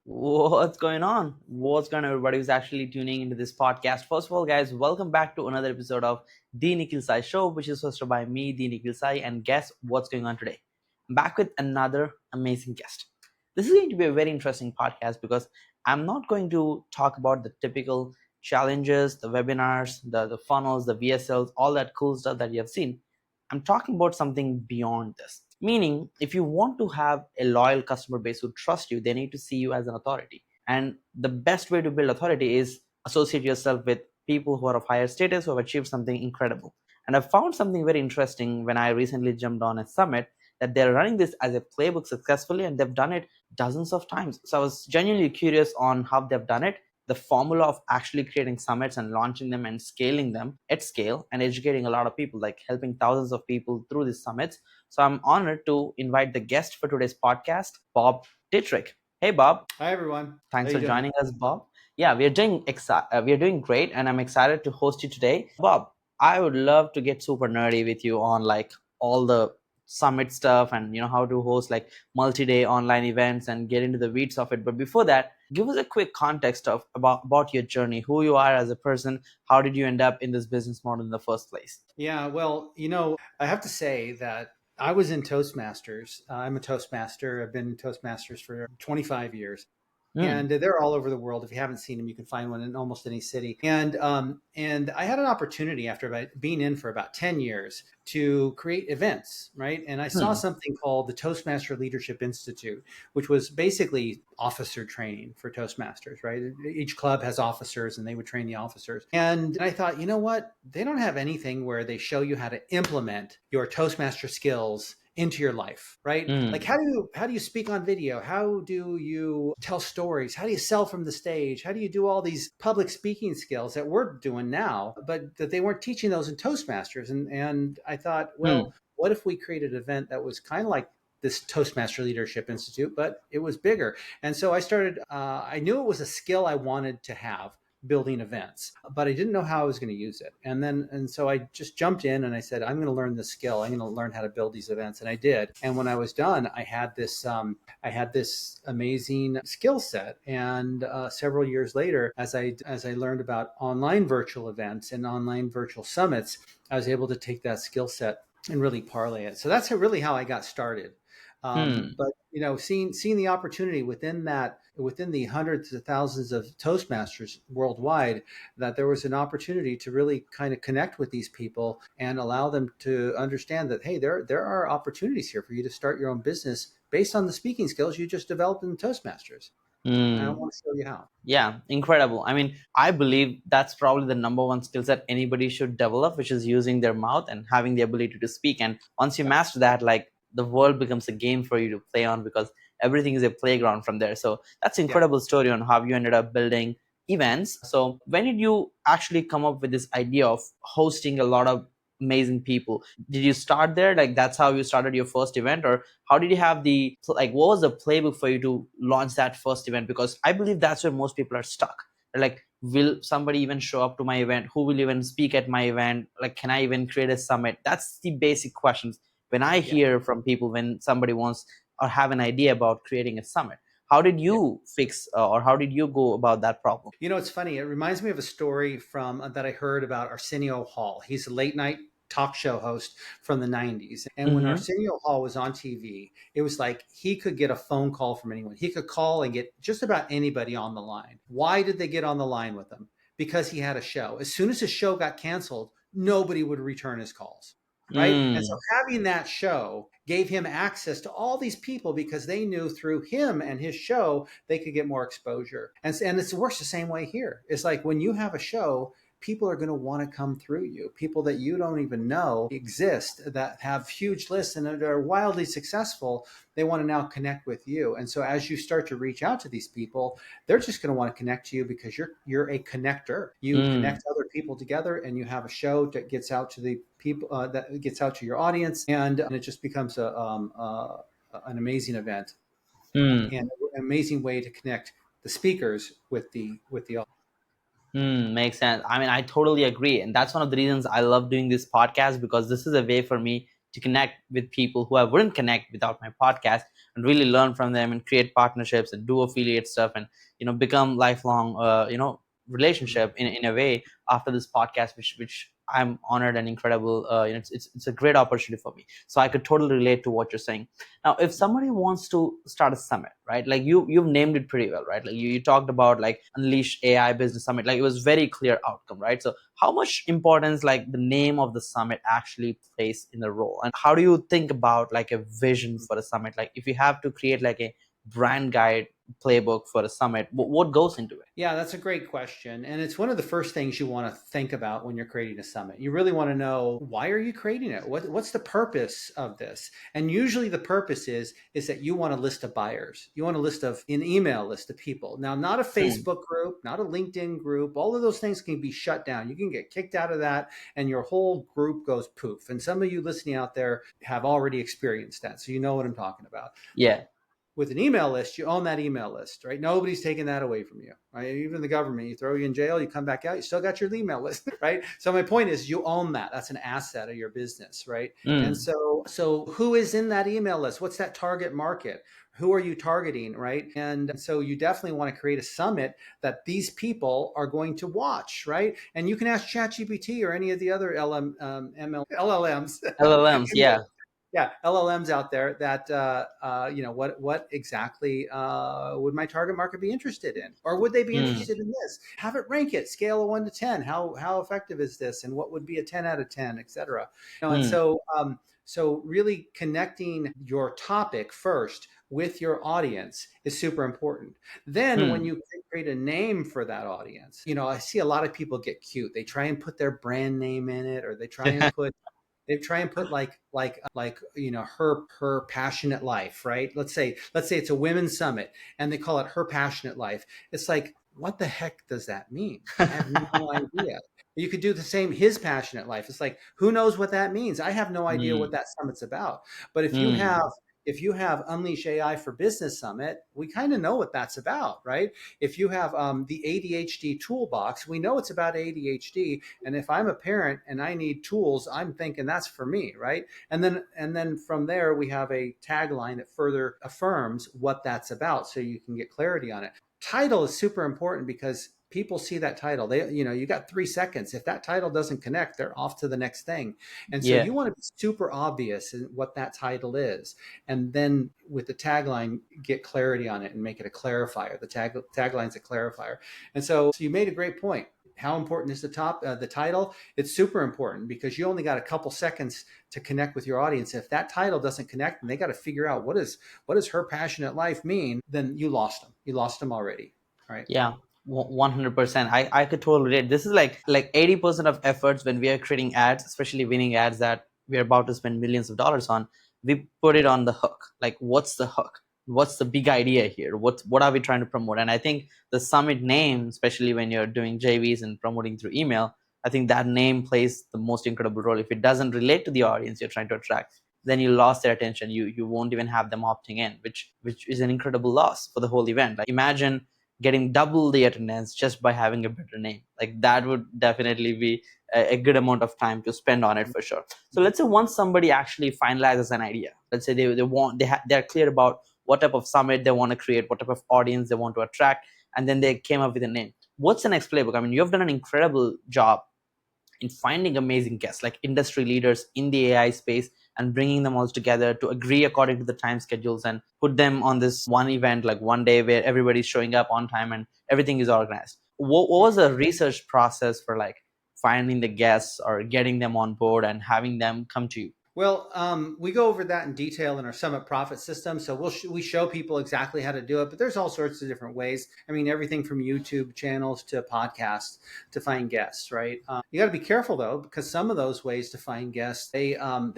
What's going on? What's going on, everybody who's actually tuning into this podcast? First of all, guys, welcome back to another episode of the Nikhil Sai Show, which is hosted by me, the Nikhil Sai. And guess what's going on today? I'm back with another amazing guest. This is going to be a very interesting podcast because I'm not going to talk about the typical challenges, the webinars, the funnels, the VSLs, all that cool stuff that you have seen. I'm talking about something beyond this. Meaning, if you want to have a loyal customer base who trust you, they need to see you as an authority. And the best way to build authority is associate yourself with people who are of higher status, who have achieved something incredible. And I found something very interesting when I recently jumped on a summit that they're running this as a playbook successfully, and they've done it dozens of times. So I was genuinely curious on how they've done it, the formula of actually creating summits and launching them and scaling them at scale and educating a lot of people, like helping thousands of people through these summits. So I'm honored to invite the guest for today's podcast, Bob Dietrich. Hey, Bob. Hi, everyone. Thanks How for you doing? joining us, Bob. Yeah, we are doing great, and I'm excited to host you today, Bob. I would love to get super nerdy with you on like all the summit stuff and how to host like multi-day online events and get into the weeds of it. But before that, give us a quick context of about your journey, who you are as a person, how did you end up in this business model in the first place? Yeah, well, I have to say that I was in Toastmasters. I'm a Toastmaster. I've been in Toastmasters for 25 years. Hmm. And they're all over the world. If you haven't seen them, you can find one in almost any city. And I had an opportunity after being in for about 10 years to create events, right? And I saw Hmm. something called the Toastmaster Leadership Institute, which was basically officer training for Toastmasters, right? Each club has officers, and they would train the officers. And I thought, you know what? They don't have anything where they show you how to implement your Toastmaster skills into your life, right? Like Hmm. how do you speak on video? How do you tell stories? How do you sell from the stage? How do you do all these public speaking skills that we're doing now, but that they weren't teaching those in Toastmasters? And I thought, Hmm. well, what if we created an event that was kind of like this Toastmaster Leadership Institute, but it was bigger? And so I started. I knew it was a skill I wanted to have, building events, but I didn't know how I was going to use it. And so I just jumped in and I said, I'm going to learn this skill. I'm going to learn how to build these events. And I did. And when I was done, I had this amazing skill set. And several years later, as I learned about online virtual events and online virtual summits, I was able to take that skill set and really parlay it. So that's really how I got started. Hmm. But seeing the opportunity within the hundreds of thousands of Toastmasters worldwide, that there was an opportunity to really kind of connect with these people and allow them to understand that, hey, there are opportunities here for you to start your own business based on the speaking skills you just developed in Toastmasters. And I Hmm. want to show you how. Yeah, incredible. I mean, I believe that's probably the number one skill set anybody should develop, which is using their mouth and having the ability to speak. And once you Yeah. master that, like the world becomes a game for you to play on because everything is a playground from there. So that's Yeah. incredible story on how you ended up building events. So when did you actually come up with this idea of hosting a lot of amazing people? Did you start there? Like that's how you started your first event, or how did you have the like what was the playbook for you to launch that first event? Because I believe that's where most people are stuck. They're like, will somebody even show up to my event? Who will even speak at my event? Like, can I even create a summit? That's the basic questions when I Yeah. hear from people when somebody wants or have an idea about creating a summit. How did Yeah. you fix or how did you go about that problem? It's funny. It reminds me of a story from that I heard about Arsenio Hall. He's a late night talk show host from the 90s. And when Mm-hmm. Arsenio Hall was on TV, it was like he could get a phone call from anyone. He could call and get just about anybody on the line. Why did they get on the line with him? Because he had a show. As soon as his show got canceled, nobody would return his calls. Right. And so Mm. having that show gave him access to all these people because they knew through him and his show they could get more exposure. And it works the same way here. It's like when you have a show, people are going to want to come through you. People that you don't even know exist that have huge lists and that are wildly successful, they want to now connect with you. And so as you start to reach out to these people, they're just going to want to connect to you because you're a connector. You Mm. connect other people together, and you have a show that gets out to the people, that gets out to your audience, and it just becomes an amazing event Mm. and an amazing way to connect the speakers with the audience. Makes sense. I mean, I totally agree. And that's one of the reasons I love doing this podcast because this is a way for me to connect with people who I wouldn't connect without my podcast. and really learn from them and create partnerships and do affiliate stuff and become lifelong relationship in a way after this podcast, which I'm honored and incredible. It's a great opportunity for me, so I could totally relate to what you're saying. Now, if somebody wants to start a summit, right? Like you've named it pretty well, right? Like you talked about like Unleash AI Business Summit. Like it was very clear outcome, right? So how much importance like the name of the summit actually plays in the role, and how do you think about like a vision for a summit? Like if you have to create like a brand guide playbook for a summit, what goes into it? Yeah, that's a great question. And it's one of the first things you want to think about when you're creating a summit. You really want to know, why are you creating it? What's the purpose of this? And usually the purpose is that you want a list of buyers. You want a list of an email list of people. Now, not a Hmm. Facebook group, not a LinkedIn group. All of those things can be shut down. You can get kicked out of that and your whole group goes poof. And some of you listening out there have already experienced that. So you know what I'm talking about. Yeah. With an email list, you own that email list, right? Nobody's taking that away from you, right? Even the government, you throw you in jail, you come back out, you still got your email list, right? So my point is, you own that. That's an asset of your business, right? And Mm. so who is in that email list? What's that target market? Who are you targeting, right? And so you definitely want to create a summit that these people are going to watch, right? And you can ask ChatGPT or any of the other LLMs LLMs, yeah. yeah, LLMs out there that what exactly would my target market be interested in, or would they be Mm. interested in this? Have it rank it, scale of 1 to 10. How effective is this, and what would be a 10 out of 10, etc. And Mm. so really connecting your topic first with your audience is super important. Then when Mm. you create a name for that audience, I see a lot of people get cute. They try and put their brand name in it, or they try and put her passionate life, right? Let's say it's a women's summit and they call it her passionate life. It's like, what the heck does that mean? I have no idea. You could do the same, his passionate life. It's like, who knows what that means? I have no idea what Mm. that summit's about. But if you Mm. have Unleash AI for Business Summit, we kind of know what that's about, right? If you have the ADHD toolbox, we know it's about ADHD. And if I'm a parent and I need tools, I'm thinking that's for me, right? And then from there, we have a tagline that further affirms what that's about, so you can get clarity on it. Title is super important because people see that title. You got 3 seconds. If that title doesn't connect, they're off to the next thing. And so Yeah. you want to be super obvious in what that title is, and then with the tagline, get clarity on it and make it a clarifier. The tagline's a clarifier. And so you made a great point. How important is the title? It's super important because you only got a couple seconds to connect with your audience. If that title doesn't connect and they got to figure out what does her passionate life mean, then you lost them. You lost them already. All right. Yeah. 100%. I could totally relate. This is like 80% of efforts when we are creating ads, especially winning ads that we're about to spend millions of dollars on. We put it on the hook. Like, what's the hook? What's the big idea here? What are we trying to promote? And I think the summit name, especially when you're doing JVs and promoting through email, I think that name plays the most incredible role. If it doesn't relate to the audience you're trying to attract, then you lost their attention. You won't even have them opting in, which is an incredible loss for the whole event. Like imagine getting double the attendance just by having a better name. Like that would definitely be a good amount of time to spend on it for sure. So let's say once somebody actually finalizes an idea, let's say they're clear about what type of summit they want to create, what type of audience they want to attract, and then they came up with a name. What's the next playbook? I mean, you've done an incredible job in finding amazing guests like industry leaders in the AI space and bringing them all together to agree according to the time schedules and put them on this one event, like one day where everybody's showing up on time and everything is organized. What was the research process for like finding the guests or getting them on board and having them come to you? Well, we go over that in detail in our Summit Profit System. So we show people exactly how to do it, but there's all sorts of different ways. I mean, everything from YouTube channels to podcasts to find guests, right? You got to be careful though, because some of those ways to find guests, you'll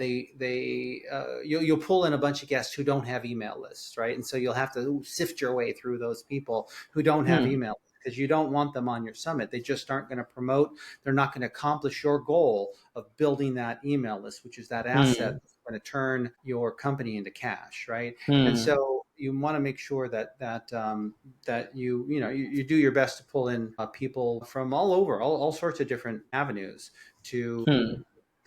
pull in a bunch of guests who don't have email lists, right? And so you'll have to sift your way through those people who don't have Hmm. email lists, because you don't want them on your summit. They just aren't going to promote. They're not going to accomplish your goal of building that email list, which is that asset Hmm. that's going to turn your company into cash, right? And Hmm. so you want to make sure that you do your best to pull in people from all over, all sorts of different avenues to Hmm.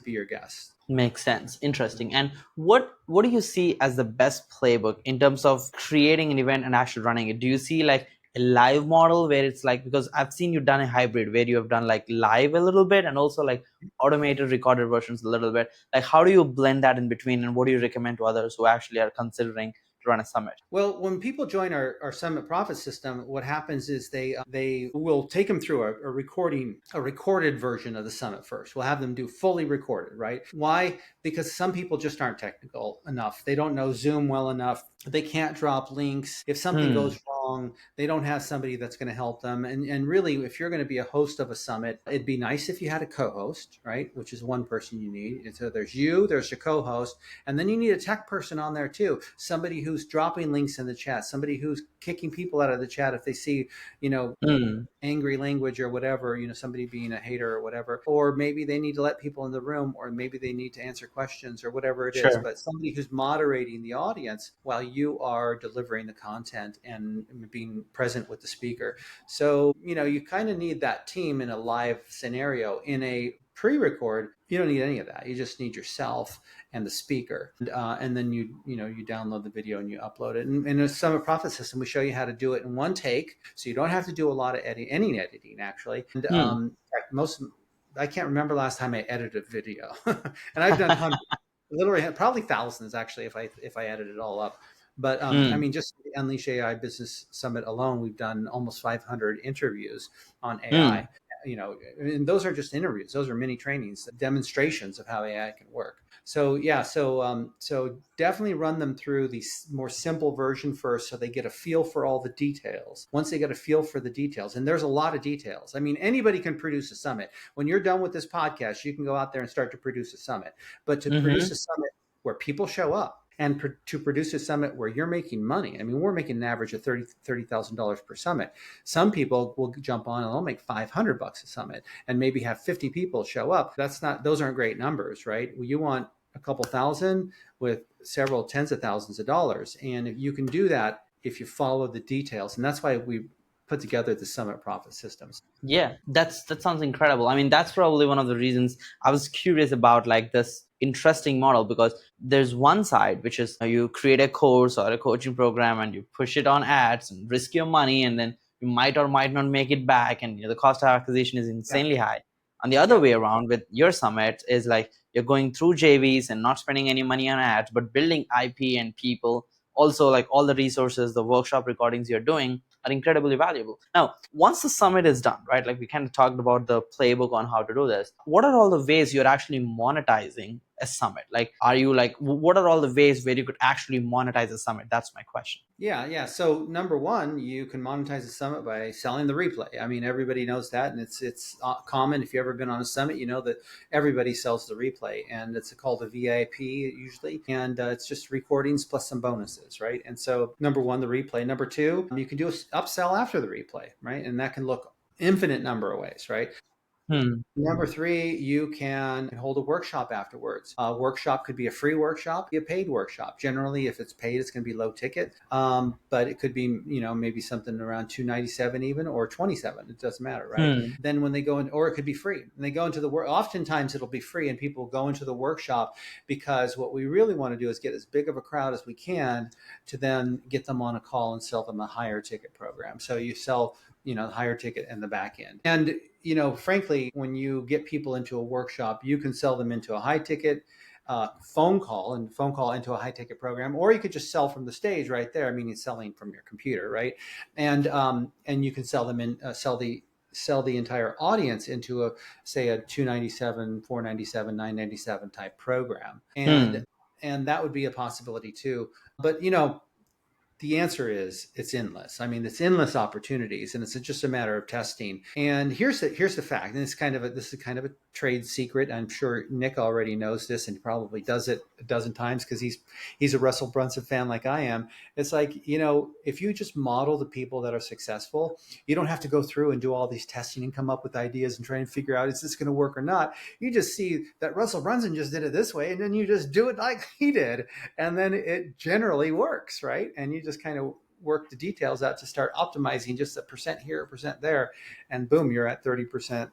be your guest. Makes sense. Interesting. And what do you see as the best playbook in terms of creating an event and actually running it? Do you see like a live model where it's like, because I've seen you've done a hybrid where you have done like live a little bit and also like automated recorded versions a little bit. Like how do you blend that in between, and what do you recommend to others who actually are considering to run a summit? Well, when people join our Summit Profit System, what happens is they will take them through a recorded version of the summit first. We'll have them do fully recorded, right? Why? Because some people just aren't technical enough. They don't know Zoom well enough. They can't drop links. If something goes wrong, they don't have somebody that's going to help them. And really, if you're going to be a host of a summit, it'd be nice if you had a co-host, right? Which is one person you need. And so there's your co-host, and then you need a tech person on there too. Somebody who's dropping links in the chat, somebody who's kicking people out of the chat if they see, angry language or whatever, somebody being a hater or whatever, or maybe they need to let people in the room, or maybe they need to answer questions or whatever it is. Sure. But somebody who's moderating the audience while you are delivering the content and being present with the speaker. So, you kind of need that team in a live scenario. In a pre-record, you don't need any of that. You just need yourself and the speaker, and then you download the video and you upload it. And in a Summit Profit System, we show you how to do it in one take, so you don't have to do a lot of any editing actually. And in fact, I can't remember last time I edited a video, and I've done hundreds, literally probably thousands actually if I edit it all up. But I mean, just the Unleash AI Business Summit alone, we've done almost 500 interviews on AI. And those are just interviews. Those are mini trainings, demonstrations of how AI can work. So yeah, so definitely run them through the more simple version first, so they get a feel for all the details. Once they get a feel for the details, and there's a lot of details. I mean, anybody can produce a summit. When you're done with this podcast, you can go out there and start to produce a summit. But to produce a summit where people show up, and to produce a summit where you're making money. I mean, we're making an average of $30,000 per summit. Some people will jump on and they'll make $500 a summit and maybe have 50 people show up. Those aren't great numbers, right? You want a couple thousand with several tens of thousands of dollars. And if you can do that, if you follow the details, and that's why we put together the Summit Profit Systems. Yeah, that sounds incredible. I mean, that's probably one of the reasons I was curious about like this interesting model, because there's one side which is you create a course or a coaching program and you push it on ads and risk your money, and then you might or might not make it back, and the cost of acquisition is insanely high. And the other way around with your summit is like you're going through JVs and not spending any money on ads, but building IP and people. Also, like all the resources, the workshop recordings you're doing are incredibly valuable. Now, once the summit is done, right, like we kind of talked about the playbook on how to do this, what are all the ways you're actually monetizing a summit? Like, what are all the ways where you could actually monetize a summit? That's my question. Yeah. So number one, you can monetize a summit by selling the replay. I mean, everybody knows that, and it's common. If you've ever been on a summit, you know that everybody sells the replay, and it's called a VIP usually, and it's just recordings plus some bonuses, right? And so number one, the replay. Number two, you can do an upsell after the replay, right? And that can look infinite number of ways, right? Number three, you can hold a workshop afterwards. A workshop could be a free workshop, be a paid workshop. Generally, if it's paid, it's going to be low ticket, but it could be, maybe something around $297 even, or $27. It doesn't matter, right? Then when they go in, or it could be free. And they go into the work. Oftentimes, it'll be free, and people go into the workshop because what we really want to do is get as big of a crowd as we can to then get them on a call and sell them a higher ticket program. So you sell higher ticket and the back end. And, frankly, when you get people into a workshop, you can sell them into a high ticket phone call into a high ticket program, or you could just sell from the stage right there. I mean, it's selling from your computer, right? And you can sell them in, sell the entire audience into a $297, $497, $997 type program. And that would be a possibility too. But, the answer is it's endless. I mean, it's endless opportunities, and it's just a matter of testing. And here's the fact, and this is kind of a trade secret. I'm sure Nick already knows this, and he probably does it a dozen times because he's a Russell Brunson fan like I am. It's like, if you just model the people that are successful, you don't have to go through and do all these testing and come up with ideas and try and figure out, is this going to work or not? You just see that Russell Brunson just did it this way, and then you just do it like he did, and then it generally works, right? And you just kind of work the details out to start optimizing just a percent here, a percent there, and boom, you're at 30%,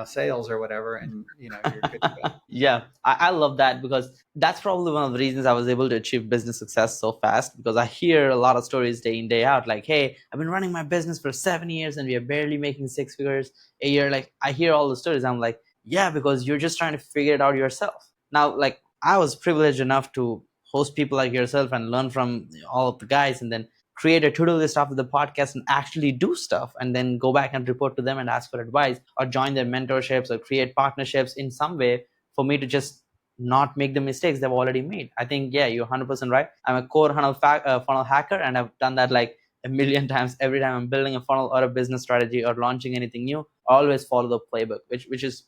sales or whatever, and you're good to go. Yeah, I love that because that's probably one of the reasons I was able to achieve business success so fast, because I hear a lot of stories day in, day out. Like, hey, I've been running my business for 7 years and we are barely making 6 figures a year. Like, I hear all the stories. I'm like, yeah, because you're just trying to figure it out yourself. Now, like, I was privileged enough to host people like yourself and learn from all of the guys, and then create a to-do list after the podcast and actually do stuff, and then go back and report to them and ask for advice, or join their mentorships or create partnerships in some way for me to just not make the mistakes they've already made. I think, yeah, you're 100% right. I'm a core funnel hacker, and I've done that like a million times. Every time I'm building a funnel or a business strategy or launching anything new, I always follow the playbook, which is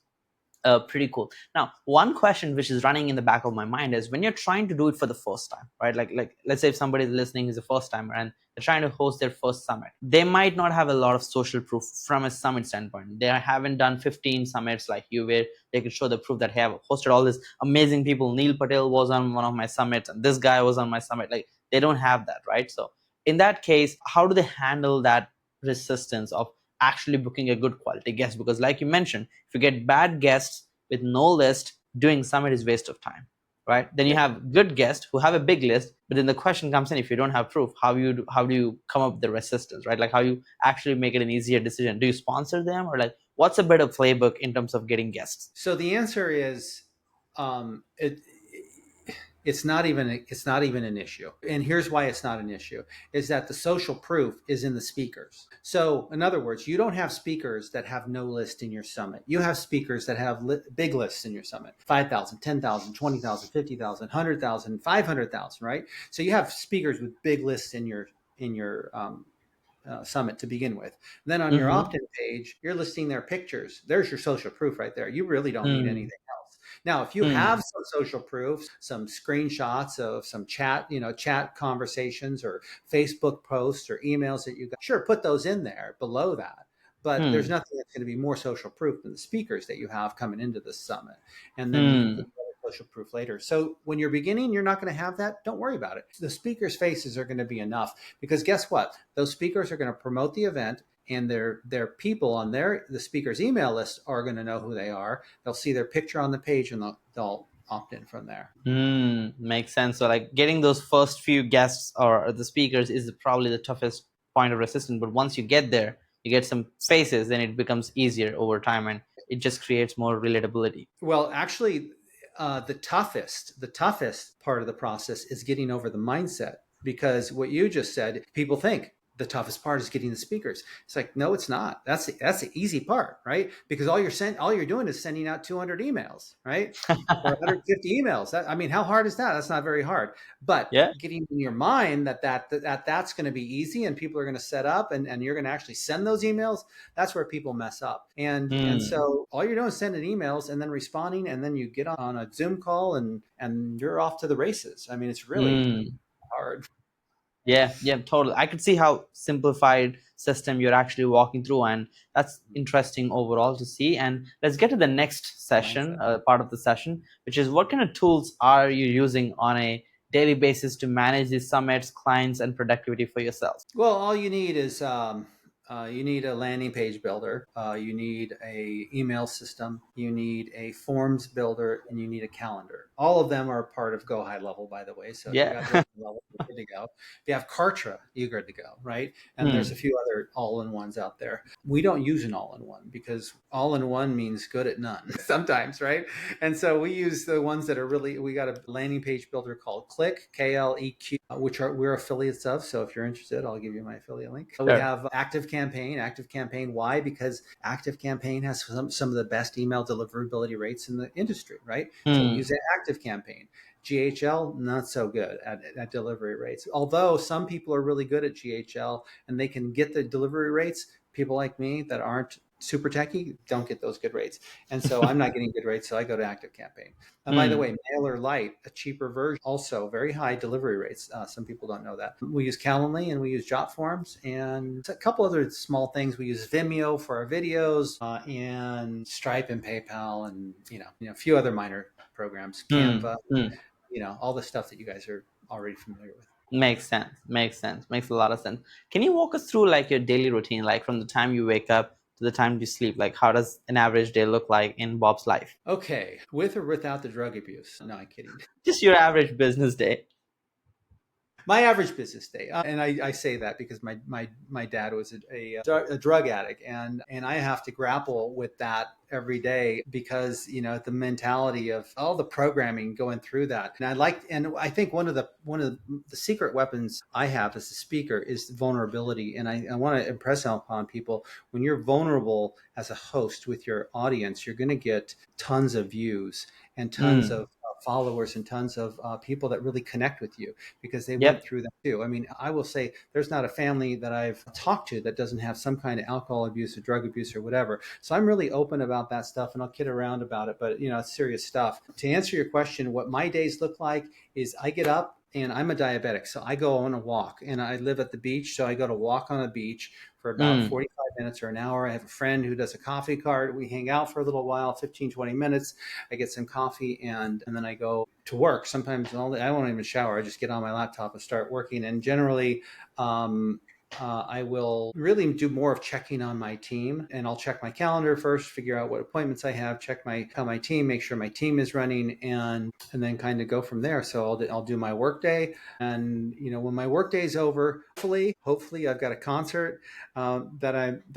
pretty cool. Now, one question which is running in the back of my mind is, when you're trying to do it for the first time, right? Like let's say if somebody is listening is a first timer and they're trying to host their first summit, they might not have a lot of social proof from a summit standpoint. They haven't done 15 summits like you, where they could show the proof that, hey, I've hosted all these amazing people. Neil Patel was on one of my summits, and this guy was on my summit. Like, they don't have that, right? So in that case, how do they handle that resistance of actually booking a good quality guest? Because like you mentioned, if you get bad guests with no list, doing summit is waste of time, right? Then you have good guests who have a big list, but then the question comes in, if you don't have proof, how do you come up with the resistance, right? Like, how you actually make it an easier decision? Do you sponsor them, or like, what's a better playbook in terms of getting guests? So the answer is, it's not even an issue. And here's why it's not an issue: is that the social proof is in the speakers. So in other words, you don't have speakers that have no list in your summit. You have speakers that have big lists in your summit: 5,000, 10,000, 20,000, 50,000, 100,000, 500,000, right? So you have speakers with big lists in your summit to begin with. And then on your opt-in page, you're listing their pictures. There's your social proof right there. You really don't need anything else. Now, if you have some social proof, some screenshots of some chat conversations or Facebook posts or emails that you got, sure, put those in there below that. But there's nothing that's going to be more social proof than the speakers that you have coming into the summit. And then you can put social proof later. So when you're beginning, you're not going to have that. Don't worry about it. The speakers' faces are going to be enough, because guess what? Those speakers are going to promote the event, and their people on the speakers' email list are going to know who they are. They'll see their picture on the page, and they'll opt in from there. Makes sense. So like, getting those first few guests or the speakers is probably the toughest point of resistance. But once you get there, you get some faces, then it becomes easier over time, and it just creates more relatability. Well, actually, the toughest part of the process is getting over the mindset, because what you just said, people think the toughest part is getting the speakers. It's like, no, it's not. That's the easy part, right? Because all you're doing is sending out 200 emails, right? Or 150 emails. How hard is that? That's not very hard. But Yeah. getting in your mind that's going to be easy, and people are going to set up, and you're going to actually send those emails. That's where people mess up. And so all you're doing is sending emails and then responding, and then you get on a Zoom call and you're off to the races. It's really hard. Yeah, totally. I could see how simplified system you're actually walking through, and that's interesting overall to see. And let's get to the next session, part of the session, which is, what kind of tools are you using on a daily basis to manage these summits, clients, and productivity for yourself? Well, all you need is you need a landing page builder, you need a email system, you need a forms builder, and you need a calendar. All of them are part of Go High Level, by the way. So if you got Go High Level, you're good to go. If you have Kartra, you're good to go, right? And there's a few other all-in-ones out there. We don't use an all-in-one, because all-in-one means good at none sometimes, right? And so we use the ones that are really, we got a landing page builder called Click, KLEQ, which we're affiliates of. So if you're interested, I'll give you my affiliate link. Sure. We have Active Campaign. Why? Because Active Campaign has some of the best email deliverability rates in the industry, right? So we use Active Campaign. GHL, not so good at delivery rates. Although some people are really good at GHL and they can get the delivery rates, people like me that aren't super techie don't get those good rates. And so I'm not getting good rates, so I go to Active Campaign. And by the way, MailerLite, a cheaper version, also very high delivery rates. Some people don't know that. We use Calendly and we use Jotforms and a couple other small things. We use Vimeo for our videos, and Stripe and PayPal, and a few other minor programs, Canva, all the stuff that you guys are already familiar with. Makes sense. Makes sense. Makes a lot of sense. Can you walk us through like your daily routine, like from the time you wake up to the time you sleep? Like, how does an average day look like in Bob's life? Okay, with or without the drug abuse? No, I'm kidding. Just your average business day. My average business day, and I say that because my dad was a drug addict, and I have to grapple with that every day because the mentality of all the programming going through that. And I think one of the secret weapons I have as a speaker is vulnerability, and I want to impress upon people, when you're vulnerable as a host with your audience, you're going to get tons of views and tons Mm. of followers and tons of people that really connect with you because they went Yep. through that too. I mean, I will say there's not a family that I've talked to that doesn't have some kind of alcohol abuse or drug abuse or whatever. So I'm really open about that stuff, and I'll kid around about it, but it's serious stuff. To answer your question, what my days look like is I get up, and I'm a diabetic. So I go on a walk, and I live at the beach. So I go to walk on the beach for about Mm. 45 minutes or an hour. I have a friend who does a coffee cart. We hang out for a little while, 15, 20 minutes. I get some coffee, and then I go to work. Sometimes I won't even shower. I just get on my laptop and start working. And generally, um, I will really do more of checking on my team, and I'll check my calendar first, figure out what appointments I have, check my team, make sure my team is running, and then kind of go from there. So I'll do my work day, and when my work day is over, hopefully I've got a concert that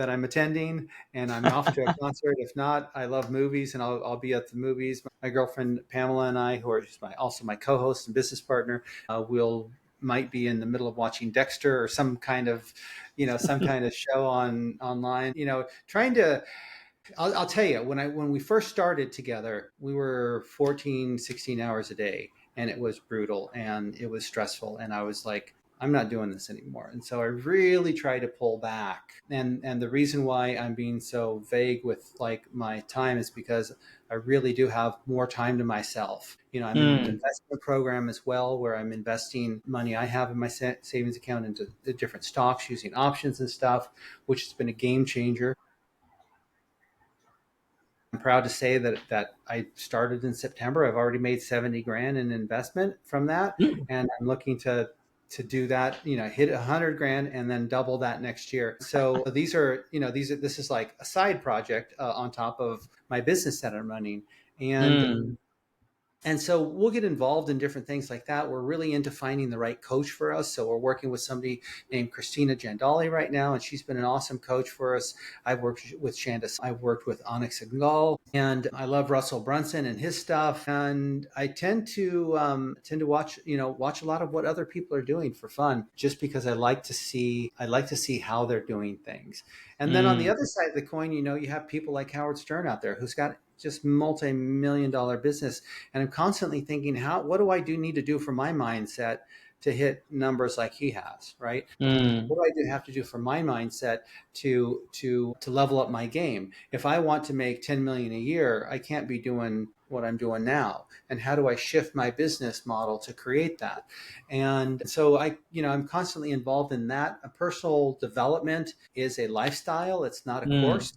I'm attending, and I'm off to a concert. If not, I love movies, and I'll be at the movies. My girlfriend Pamela and I, who are also my co-host and business partner, will might be in the middle of watching Dexter or some kind of show online. Trying to. I'll tell you, when we first started together, we were 14, 16 hours a day, and it was brutal and it was stressful, and I was like, I'm not doing this anymore. And so I really try to pull back. And the reason why I'm being so vague with like my time is because I really do have more time to myself. I'm in an Mm. investment program as well, where I'm investing money I have in my savings account into the different stocks using options and stuff, which has been a game changer. I'm proud to say that I started in September. I've already made 70 grand in investment from that, Mm. and I'm looking to do that. Hit 100 grand and then double that next year. So this is like a side project on top of my business that I'm running, and Mm. and so we'll get involved in different things like that. We're really into finding the right coach for us. So we're working with somebody named Christina Jandali right now, and she's been an awesome coach for us. I've worked with Shandas. I've worked with Onyx Gal, and I love Russell Brunson and his stuff. And I tend to watch a lot of what other people are doing for fun, just because I like to see how they're doing things. And then on the Mm. other side of the coin, you have people like Howard Stern out there who's got just multi-million-dollar business, and I'm constantly thinking, what do I need to do for my mindset to hit numbers like he has, right? Mm. What do I have to do for my mindset to level up my game? If I want to make 10 million a year, I can't be doing what I'm doing now. And how do I shift my business model to create that? And so I'm constantly involved in that. A personal development is a lifestyle. It's not a Mm. course.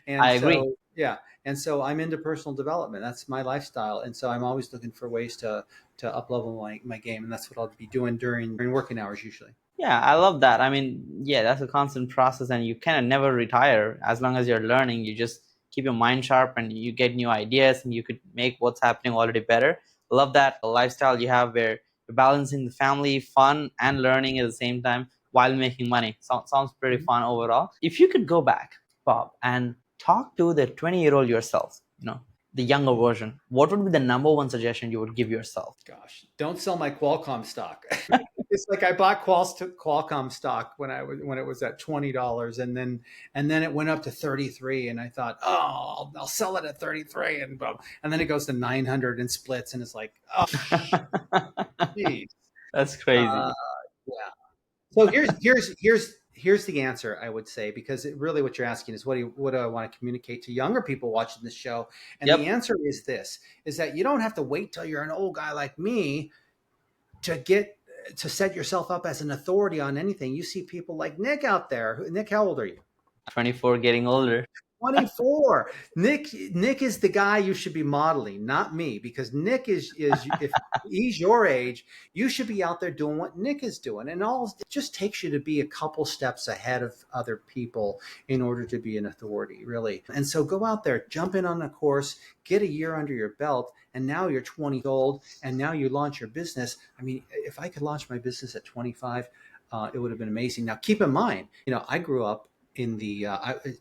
And I agree. so, yeah. And so I'm into personal development. That's my lifestyle. And so I'm always looking for ways to up level my game. And that's what I'll be doing during working hours usually. Yeah, I love that. I mean, yeah, that's a constant process, and you kind of never retire as long as you're learning. You just keep your mind sharp, and you get new ideas, and you could make what's happening already better. Love that lifestyle you have where you're balancing the family, fun, and learning at the same time while making money. Sounds pretty Mhm. fun overall. If you could go back, Bob, and talk to the 20-year-old yourself, the younger version, what would be the number one suggestion you would give yourself? Gosh, don't sell my Qualcomm stock. It's like I bought Qualcomm stock when it was at $20, and then it went up to 33, and I thought, oh, I'll sell it at 33, and then it goes to 900 and splits, and it's like, oh, geez. That's Uh, crazy. yeah. So here's the answer, I would say, because really what you're asking is what do I want to communicate to younger people watching this show? And the Yep. answer is this: is that you don't have to wait till you're an old guy like me to set yourself up as an authority on anything. You see people like Nick out there. Nick, how old are you? 24, getting older. 24. Nick is the guy you should be modeling, not me, because Nick is if he's your age, you should be out there doing what Nick is doing. And all it just takes you to be a couple steps ahead of other people in order to be an authority, really. And so go out there, jump in on a course, get a year under your belt, and now you're 20 old, and now you launch your business. I mean, if I could launch my business at 25, it would have been amazing. Now, keep in mind, I grew up in the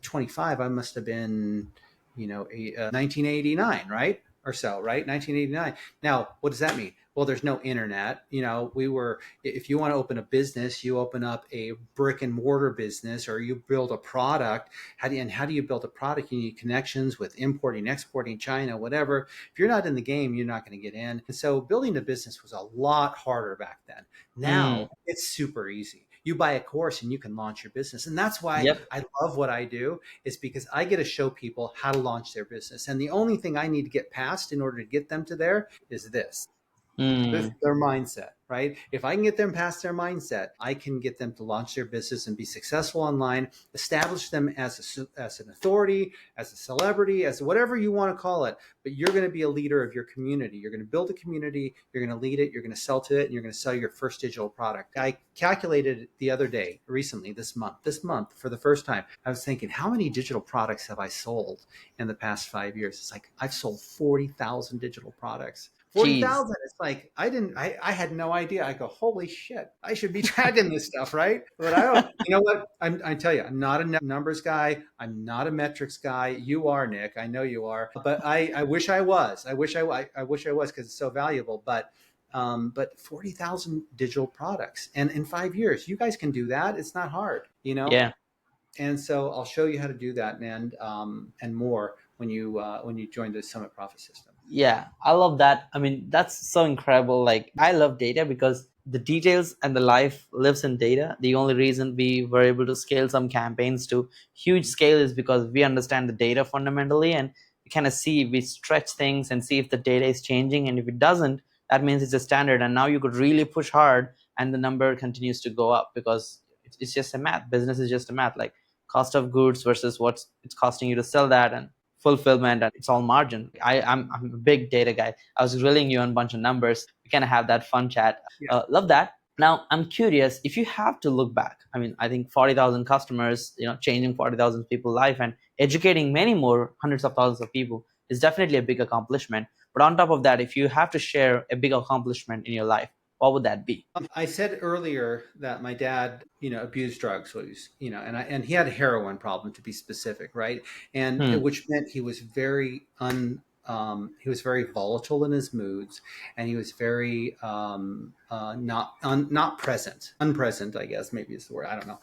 25. I must have been, 1989, right? Or so, right? 1989. Now, what does that mean? Well, there's no internet. If you want to open a business, you open up a brick and mortar business, or you build a product. How do you build a product? You need connections with importing, exporting, China, whatever. If you're not in the game, you're not going to get in. And so building a business was a lot harder back then. Now it's super easy. You buy a course and you can launch your business. And that's why Yep. I love what I do, is because I get to show people how to launch their business. And the only thing I need to get past in order to get them to there is this their mindset, right? If I can get them past their mindset, I can get them to launch their business and be successful online, establish them as an authority, as a celebrity, as whatever you want to call it. But you're going to be a leader of your community. You're going to build a community. You're going to lead it. You're going to sell to it, and you're going to sell your first digital product. I calculated it the other day, recently, this month, for the first time. I was thinking, how many digital products have I sold in the past 5 years? It's like I've sold 40,000 digital products. Jeez. 40,000. It's like, I had no idea. I go, holy shit, I should be tracking this stuff, right? But I don't, you know what? I tell you, I'm not a numbers guy. I'm not a metrics guy. You are, Nick. I know you are. But I wish I was. I wish I was, because it's so valuable. But 40,000 digital products. And in 5 years, you guys can do that. It's not hard, Yeah. And so I'll show you how to do that, man, and more when you join the Summit Profit System. Yeah, I love that. I mean, that's so incredible. Like, I love data because the details and the life lives in data. The only reason we were able to scale some campaigns to huge scale is because we understand the data fundamentally, and we kind of see, we stretch things and see if the data is changing. And if it doesn't, that means it's a standard. And now you could really push hard and the number continues to go up because it's just a math. Business is just a math. Like, cost of goods versus what it's costing you to sell that, and fulfillment, and it's all margin. I'm a big data guy. I was grilling you on a bunch of numbers. We kind of have that fun chat. Yeah. Love that. Now I'm curious, if you have to look back, I mean, I think 40,000 customers, changing 40,000 people's life and educating many more hundreds of thousands of people is definitely a big accomplishment. But on top of that, if you have to share a big accomplishment in your life, what would that be? I said earlier that my dad, abused drugs. So he's, and he had a heroin problem, to be specific, right? And Hmm. which meant he was he was very volatile in his moods, and he was very not present, unpresent, I guess maybe is the word. I don't know.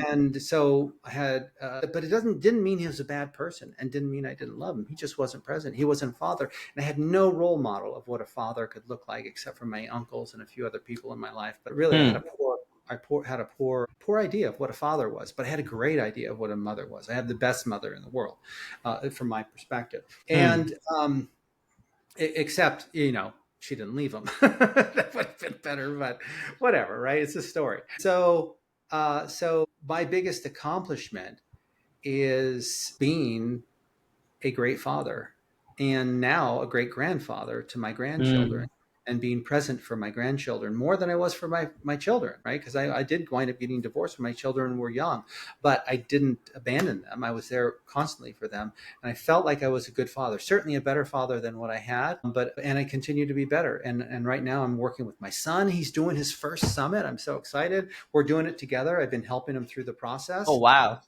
And so I had, but it didn't mean he was a bad person, and didn't mean I didn't love him. He just wasn't present. He wasn't a father, and I had no role model of what a father could look like, except for my uncles and a few other people in my life. But really, Hmm. I had a poor idea of what a father was, but I had a great idea of what a mother was. I had the best mother in the world, from my perspective. Hmm. And except, she didn't leave him. That would have been better, but whatever, right? It's a story. So my biggest accomplishment is being a great father, and now a great grandfather to my grandchildren, Hmm. and being present for my grandchildren more than I was for my children, right? Because I did wind up getting divorced when my children were young, but I didn't abandon them. I was there constantly for them, and I felt like I was a good father, certainly a better father than what I had, and I continue to be better. And right now I'm working with my son. He's doing his first summit. I'm so excited. We're doing it together. I've been helping him through the Oh, process. wow.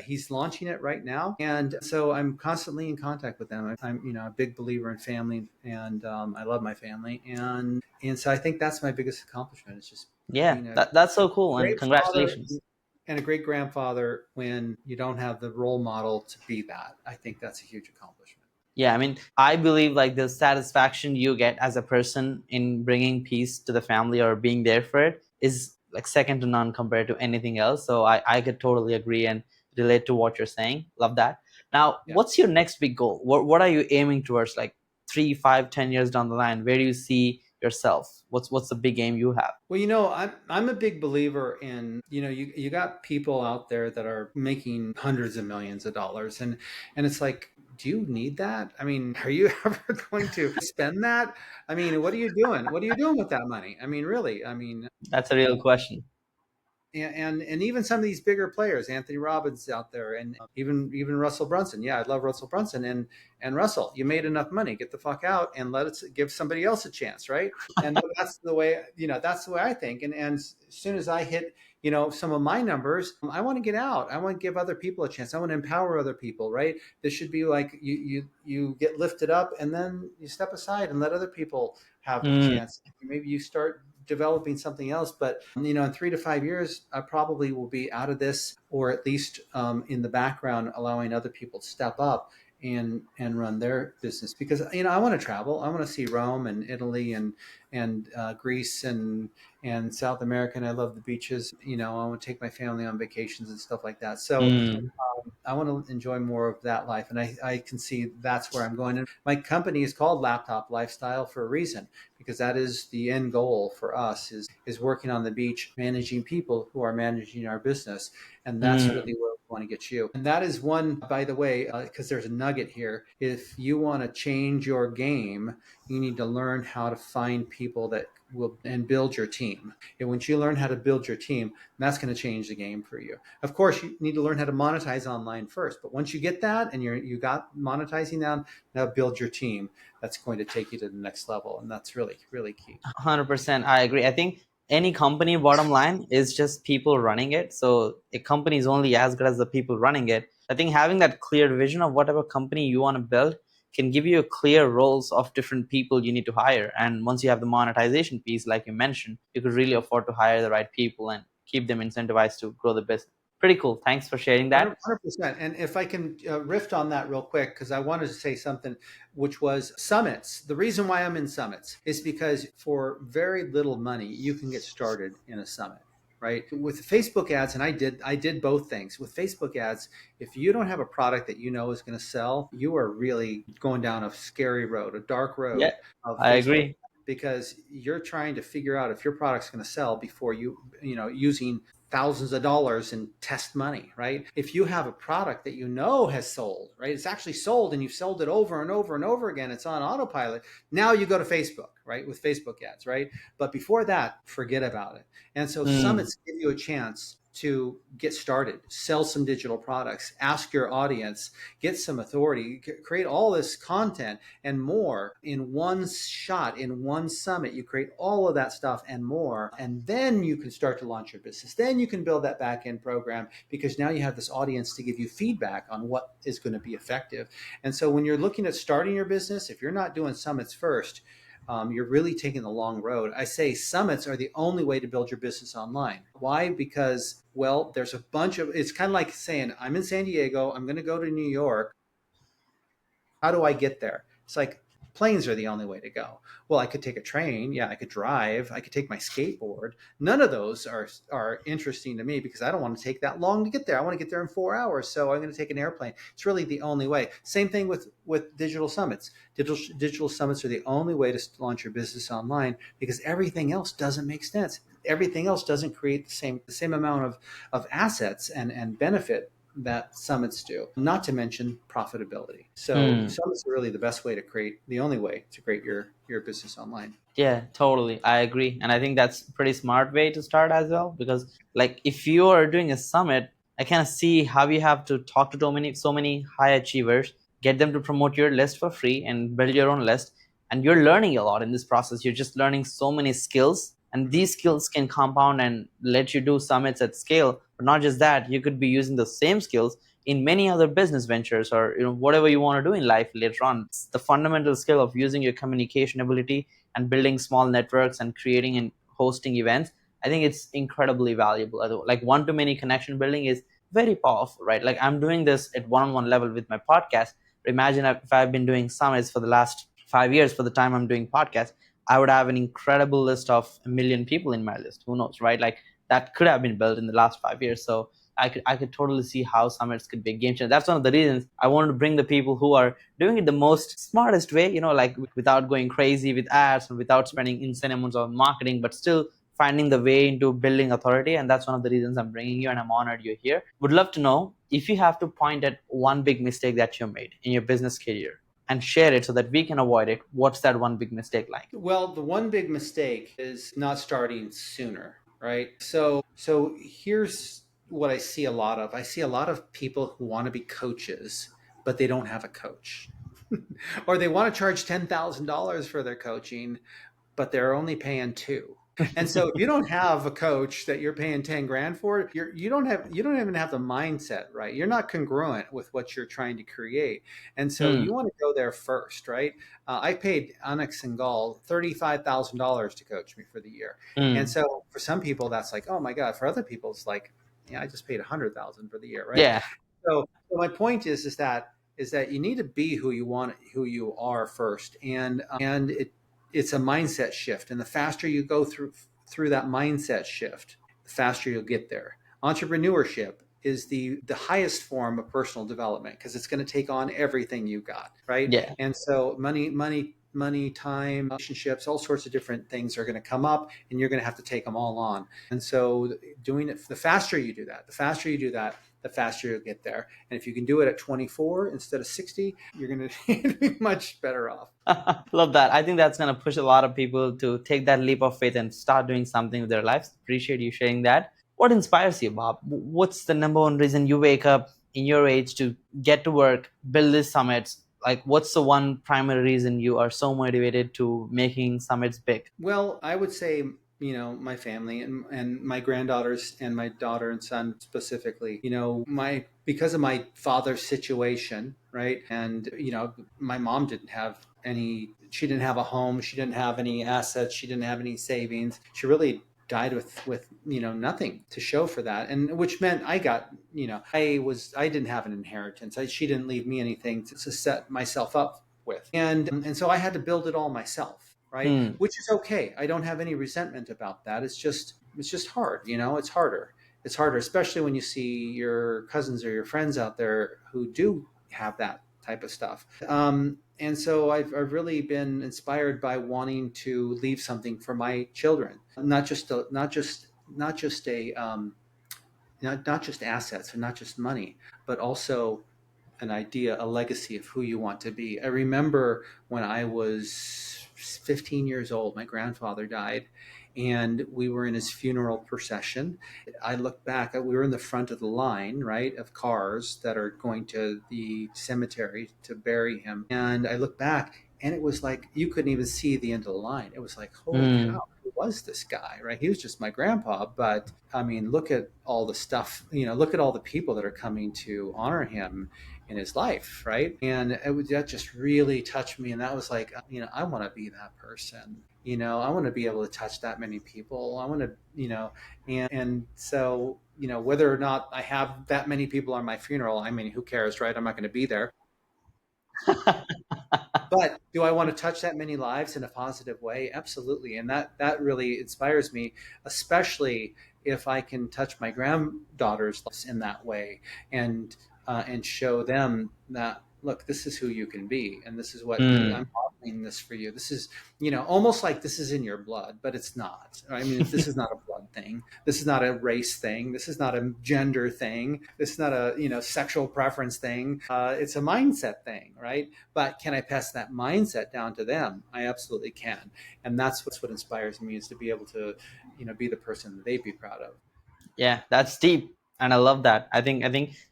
He's launching it right now, and so I'm constantly in contact with them. I'm a big believer in family, and I love my family, and so I think that's my biggest accomplishment. It's just Yeah, being a that's so cool, and great father congratulations. and a great grandfather when you don't have the role model to be that. I think that's a huge accomplishment. Yeah, I mean, I believe like the satisfaction you get as a person in bringing peace to the family or being there for it is like second to none compared to anything else. So I could totally agree and relate to what you're saying. Love that. Now, Yeah. what's your next big goal? What are you aiming towards, like 3, 5, 10 years down the line? Where do you see yourself? What's the big aim you have? Well, I'm a big believer in, you got people out there that are making hundreds of millions of dollars, and it's like, do you need that? I mean, are you ever going to spend that? I mean, what are you doing? What are you doing with that money? I mean, really? I mean, That's a real question. and even some of these bigger players, Anthony Robbins out there, and even Russell Brunson. Yeah, I love Russell Brunson, and Russell, you made enough money, get the fuck out and let us give somebody else a chance, right? And that's the way, that's the way I think. And as soon as I hit, some of my numbers, I want to get out. I want to give other people a chance. I want to empower other people, right? This should be like you get lifted up, and then you step aside and let other people have a Mm, chance. Maybe you start developing something else, but in 3 to 5 years I probably will be out of this, or at least in the background, allowing other people to step up and run their business, because I want to travel. I want to see Rome and Italy and Greece and South America, and I love the beaches. I want to take my family on vacations and stuff like that. So mm, I want to enjoy more of that life. And I can see that's where I'm going. And my company is called Laptop Lifestyle for a reason, because that is the end goal for us, is working on the beach, managing people who are managing our business. And that's mm. really where we want to get you. And that is one, by the way, because there's a nugget here. If you want to change your game, you need to learn how to find people that will, and build your team. And once you learn how to build your team, that's going to change the game for you. Of course, you need to learn how to monetize online first. But once you get that and you got monetizing down, now build your team. That's going to take you to the next level. And that's really, really key. 100%, I agree. I think any company, bottom line, is just people running it. So a company is only as good as the people running it. I think having that clear vision of whatever company you want to build can give you a clear roles of different people you need to hire. And once you have the monetization piece, like you mentioned, you could really afford to hire the right people and keep them incentivized to grow the business. Pretty cool. Thanks for sharing that. 100%. And if I can riff on that real quick, because I wanted to say something, which was summits. The reason why I'm in summits is because for very little money, you can get started in a summit. Right, with Facebook ads, and I did both things. With Facebook ads, if you don't have a product that is going to sell, you are really going down a scary road, a dark Yeah, road of I Facebook, agree. because you're trying to figure out if your product's going to sell before using thousands of dollars in test money, right? If you have a product that has sold, right? It's actually sold and you've sold it over and over and over again. It's on autopilot. Now you go to Facebook, right? With Facebook ads, right? But before that, forget about it. And so Mm. summits give you a chance to get started, sell some digital products, ask your audience, get some authority, create all this content and more in one shot, in one summit. You create all of that stuff and more, and then you can start to launch your business. Then you can build that back end program, because now you have this audience to give you feedback on what is going to be effective. And so when you're looking at starting your business, if you're not doing summits first, you're really taking the long road. I say summits are the only way to build your business online. Why? Because, well, there's a bunch of, it's kind of like saying, I'm in San Diego, I'm going to go to New York. How do I get there? It's like, planes are the only way to go. Well, I could take a train. Yeah, I could drive. I could take my skateboard. None of those are interesting to me, because I don't want to take that long to get there. I want to get there in 4 hours. So I'm going to take an airplane. It's really the only way. Same thing with digital summits. Digital summits are the only way to launch your business online, because everything else doesn't make sense. Everything else doesn't create the same amount of assets and benefit that summits do, not to mention profitability. So Hmm. summits are really the only way to create your business online. Yeah, totally. I agree. And I think that's a pretty smart way to start as well. Because like if you are doing a summit, I kind of see how you have to talk to so many high achievers, get them to promote your list for free and build your own list. And you're learning a lot in this process. You're just learning so many skills. And these skills can compound and let you do summits at scale. But not just that, you could be using the same skills in many other business ventures, or whatever you want to do in life later on. It's the fundamental skill of using your communication ability and building small networks and creating and hosting events. I think it's incredibly valuable. Like one to many connection building is very powerful, right? Like I'm doing this at one-on-one level with my podcast. Imagine if I've been doing summits for the last 5 years. For the time I'm doing podcasts, I would have an incredible list of 1 million people in my list. Who knows, right? Like that could have been built in the last 5 years. So I could totally see how summits could be a game changer. That's one of the reasons I wanted to bring the people who are doing it the most smartest way, like without going crazy with ads and without spending insane amounts on marketing, but still finding the way into building authority. And that's one of the reasons I'm bringing you, and I'm honored you're here. Would love to know if you have to point at one big mistake that you made in your business career and share it so that we can avoid it. What's that one big mistake like? Well, the one big mistake is not starting sooner, right? So here's what I see a lot of. I see a lot of people who want to be coaches, but they don't have a coach. Or they want to charge $10,000 for their coaching, but they're only paying two. And so if you don't have a coach that you're paying 10 grand for, you don't even have the mindset, right? You're not congruent with what you're trying to create. And so Hmm. you want to go there first, right? I paid Onyx and Gall $35,000 to coach me for the year. And Hmm. so for some people that's like, oh my God. For other people, it's like, yeah, I just paid 100,000 for the year, right? Yeah. So my point is that you need to be who you are first, and it's a mindset shift, and the faster you go through that mindset shift, the faster you'll get there. Entrepreneurship is the highest form of personal development because it's going to take on everything you got, right? Yeah. And so money, time, relationships, all sorts of different things are going to come up, and you're going to have to take them all on. And so doing it, the faster you'll get there. And if you can do it at 24 instead of 60, you're going to be much better off. Love that. I think that's going to push a lot of people to take that leap of faith and start doing something with their lives. Appreciate you sharing that. What inspires you, Bob? What's the number one reason you wake up in your age to get to work, build these summits? Like, what's the one primary reason you are so motivated to making summits big? Well, I would say, my family and my granddaughters and my daughter and son specifically, because of my father's situation, right? And, my mom she didn't have a home. She didn't have any assets. She didn't have any savings. She really died with nothing to show for that, and which meant I didn't have an inheritance. She didn't leave me anything to set myself up with, and so I had to build it all myself, right? Hmm. Which is okay. I don't have any resentment about that. It's just hard. It's harder, especially when you see your cousins or your friends out there who do have that type of stuff. And so I've really been inspired by wanting to leave something for my children, not just assets and not just money, but also an idea, a legacy of who you want to be. I remember when I was 15 years old, my grandfather died, and we were in his funeral procession. I look back, we were in the front of the line, right, of cars that are going to the cemetery to bury him. And I look back, and it was like you couldn't even see the end of the line. It was like, holy Hmm. cow, who was this guy, right? He was just my grandpa, but I mean, look at all the stuff, look at all the people that are coming to honor him in his life, right? And that just really touched me, and that was like, I want to be that person. I want to be able to touch that many people. I want to, and so whether or not I have that many people on my funeral, I mean, who cares, right? I'm not going to be there. But do I want to touch that many lives in a positive way? Absolutely, and that really inspires me, especially if I can touch my granddaughters in that way, and show them that, look, this is who you can be, and this is what I'm Hmm. modeling this for you. This is almost like this is in your blood, but it's not. I mean, this is not a blood thing. This is not a race thing. This is not a gender thing. This is not a sexual preference thing. It's a mindset thing, right? But can I pass that mindset down to them? I absolutely can. And that's what inspires me, is to be able to, be the person that they'd be proud of. Yeah, that's deep, and I love that. I think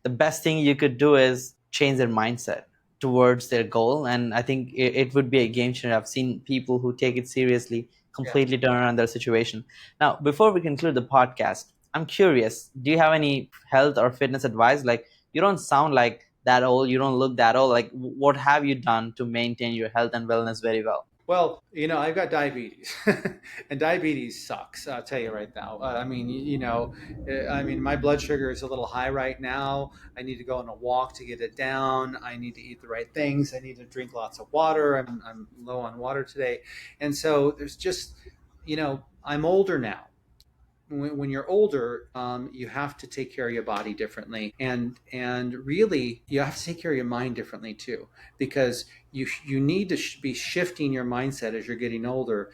the best thing you could do is change their mindset towards their goal, and I think it would be a game changer. I've seen people who take it seriously Yeah. completely turn around their situation. Now, before we conclude the podcast, I'm curious, do you have any health or fitness advice? Like, you don't sound like that old, you don't look that old. Like, what have you done to maintain your health and wellness very well? Well, I've got diabetes, and diabetes sucks. I'll tell you right now. I mean, I mean, my blood sugar is a little high right now. I need to go on a walk to get it down. I need to eat the right things. I need to drink lots of water. I'm low on water today, and so there's just, I'm older now. when you're older, you have to take care of your body differently, and really you have to take care of your mind differently too, because you need to be shifting your mindset as you're getting older,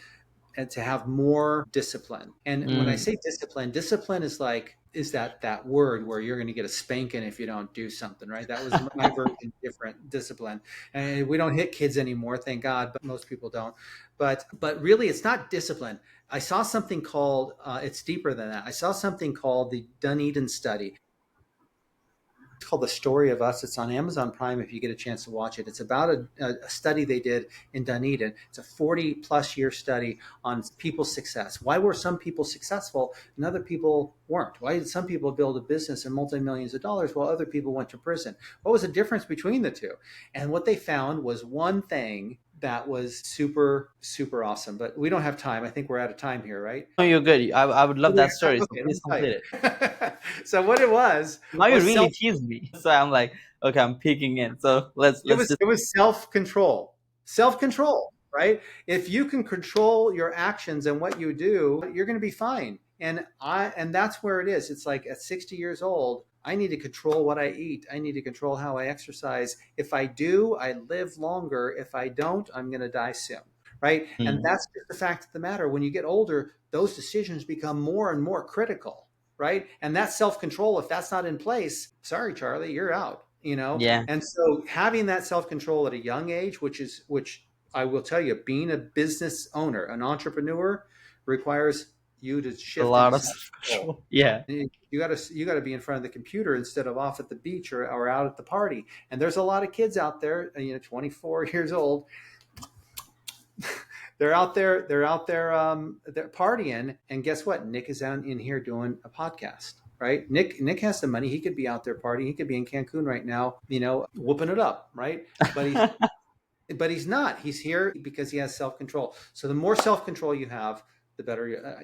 and to have more discipline. And when I Mm. say discipline, discipline is like is that word where you're going to get a spanking if you don't do something, right? That was my version, different discipline. And we don't hit kids anymore, thank God, but most people don't. But really, it's not discipline. I saw something called it's deeper than that. I saw something called the Dunedin study. It's called The Story of Us. It's on Amazon Prime if you get a chance to watch it. It's about a study they did in Dunedin. It's a 40 plus year study on people's success. Why were some people successful and other people weren't? Why did some people build a business and multi-millions of dollars while other people went to prison? What was the difference between the two? And what they found was one thing that was super, super awesome. But we don't have time. I think we're out of time here, right? No, you're good. I would love that story. So Okay, let please me tell complete it. you. So what it Now you was really self teased me. So I'm like, okay, I'm peeking in. So let's just. it was self-control. Self-control, right? If you can control your actions and what you do, you're going to be fine. And that's where it is. It's like at 60 years old, I need to control what I eat. I need to control how I exercise. If I do, I live longer. If I don't, I'm going to die soon, right? And Mm. that's just the fact of the matter. When you get older, those decisions become more and more critical, right? And that self-control, if that's not in place, sorry, Charlie, you're out, you know? Yeah, And so having that self-control at a young age, which I will tell you, being a business owner, an entrepreneur, requires you to a shift into lot of self-control. self-control. Yeah. You got to be in front of the computer instead of off at the beach or out at the party. And there's a lot of kids out there, 24 years old. They're partying, and guess what? Nick is out in here doing a podcast, right? Nick has the money. He could be out there partying. He could be in Cancun right now, whooping it up, right? But he's not. He's here because he has self-control. So the more self-control you have, the better.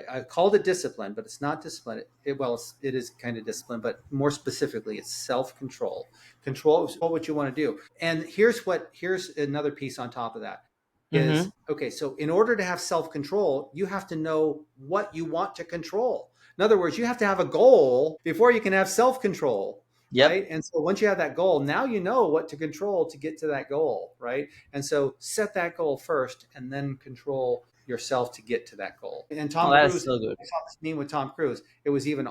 I called it discipline, but it's not discipline. It is kind of discipline, but more specifically, it's self-control. Control what you want to do. And here's another piece on top of that Mm-hmm. is okay. So in order to have self-control, you have to know what you want to control. In other words, you have to have a goal before you can have self-control, Yep. right? And so once you have that goal, now you know what to control to get to that goal, right? And so set that goal first and then control yourself to get to that goal. And Oh, Tom that is Cruise, so good. I saw this meme with Tom Cruise. It was even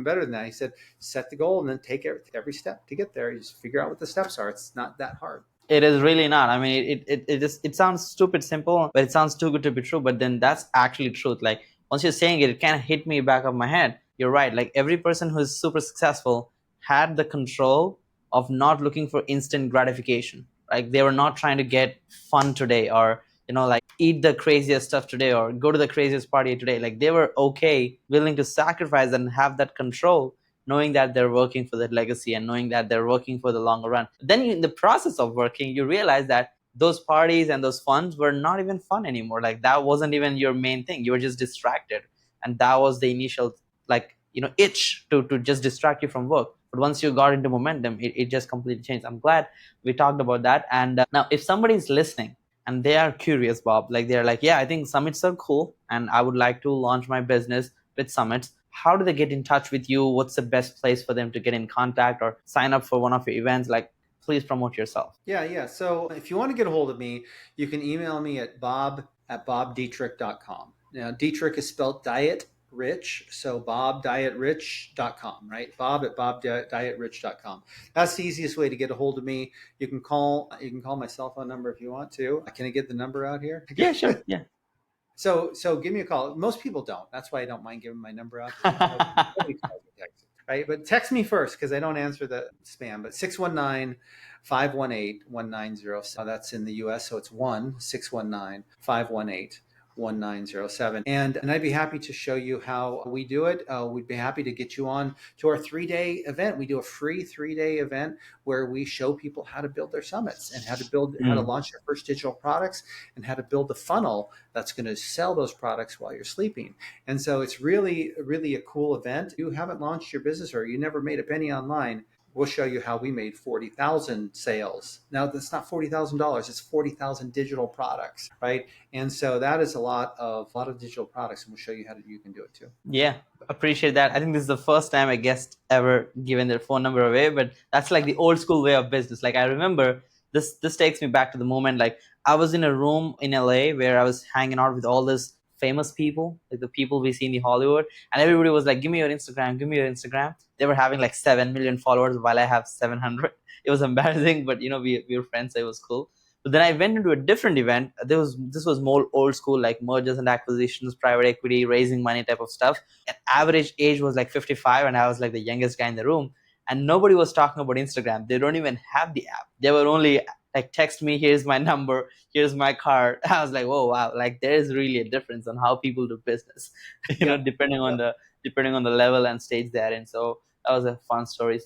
better than that. He said, set the goal and then take every step to get there. You just figure out what the steps are. It's not that hard. It is really not. I mean, it sounds stupid simple, but it sounds too good to be true. But then that's actually truth. Like once you're saying it, it kind of hit me back of my head. You're right. Like every person who is super successful had the control of not looking for instant gratification. Like they were not trying to get fun today, or like eat the craziest stuff today, or go to the craziest party today. Like they were okay, willing to sacrifice and have that control, knowing that they're working for the legacy and knowing that they're working for the longer run. Then in the process of working, you realize that those parties and those funds were not even fun anymore. Like that wasn't even your main thing. You were just distracted. And that was the initial, like, itch to just distract you from work. But once you got into momentum, it just completely changed. I'm glad we talked about that. And now if somebody's listening and they are curious, Bob, like they're like, yeah, I think summits are cool and I would like to launch my business with summits. How do they get in touch with you? What's the best place for them to get in contact or sign up for one of your events? Like, please promote yourself. Yeah. So if you want to get a hold of me, you can email me at bob@bobdietrich.com. Now, Dietrich is spelled diet rich. So bobdietrich.com, right? bob@bobdietrich.com. That's the easiest way to get a hold of me. You can call my cell phone number if you want to. Can I get the number out here? Yeah, sure. Yeah. So give me a call. Most people don't. That's why I don't mind giving my number out. Right? But text me first because I don't answer the spam. But 619-518-1907. That's in the US. So it's 1-619-518-1907. And I'd be happy to show you how we do it. We'd be happy to get you on to our 3-day event. We do a free 3-day event where we show people how to build their summits and how to launch their first digital products and how to build the funnel that's going to sell those products while you're sleeping. And so it's really, really a cool event. If you haven't launched your business or you never made a penny online, we'll show you how we made 40,000 sales. Now that's not $40,000, it's 40,000 digital products, right? And so that is a lot of digital products, and we'll show you how you can do it too. Yeah, appreciate that. I think this is the first time a guest ever given their phone number away, but that's like the old school way of business. Like I remember this takes me back to the moment like I was in a room in LA where I was hanging out with all this famous people, like the people we see in the Hollywood, and everybody was like, "Give me your Instagram, give me your Instagram." They were having like 7 million followers while I have 700. It was embarrassing, but we were friends, so it was cool. But then I went into a different event. This was more old school, like mergers and acquisitions, private equity, raising money type of stuff. And average age was like 55, and I was like the youngest guy in the room. And nobody was talking about Instagram. They don't even have the app. They were only like, text me, here's my number, here's my card. I was like, whoa, wow, like there is really a difference on how people do business, Yep. depending on the level and stage they're in. So that was a fun story.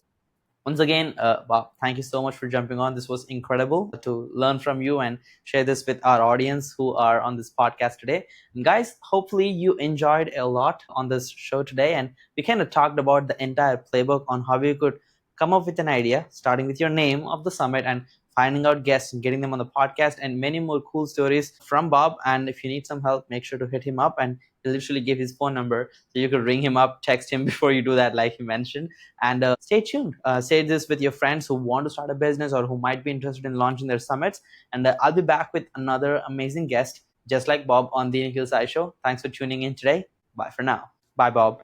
Once again, Bob, thank you so much for jumping on. This was incredible to learn from you and share this with our audience who are on this podcast today. And guys, hopefully you enjoyed a lot on this show today. And we kind of talked about the entire playbook on how you could come up with an idea, starting with your name of the summit and finding out guests and getting them on the podcast, and many more cool stories from Bob. And if you need some help, make sure to hit him up, and he'll literally give his phone number so you could ring him up, text him before you do that, like he mentioned. And stay tuned. Say this with your friends who want to start a business or who might be interested in launching their summits. And I'll be back with another amazing guest, just like Bob, on the Nikhil Sai Show. Thanks for tuning in today. Bye for now. Bye, Bob.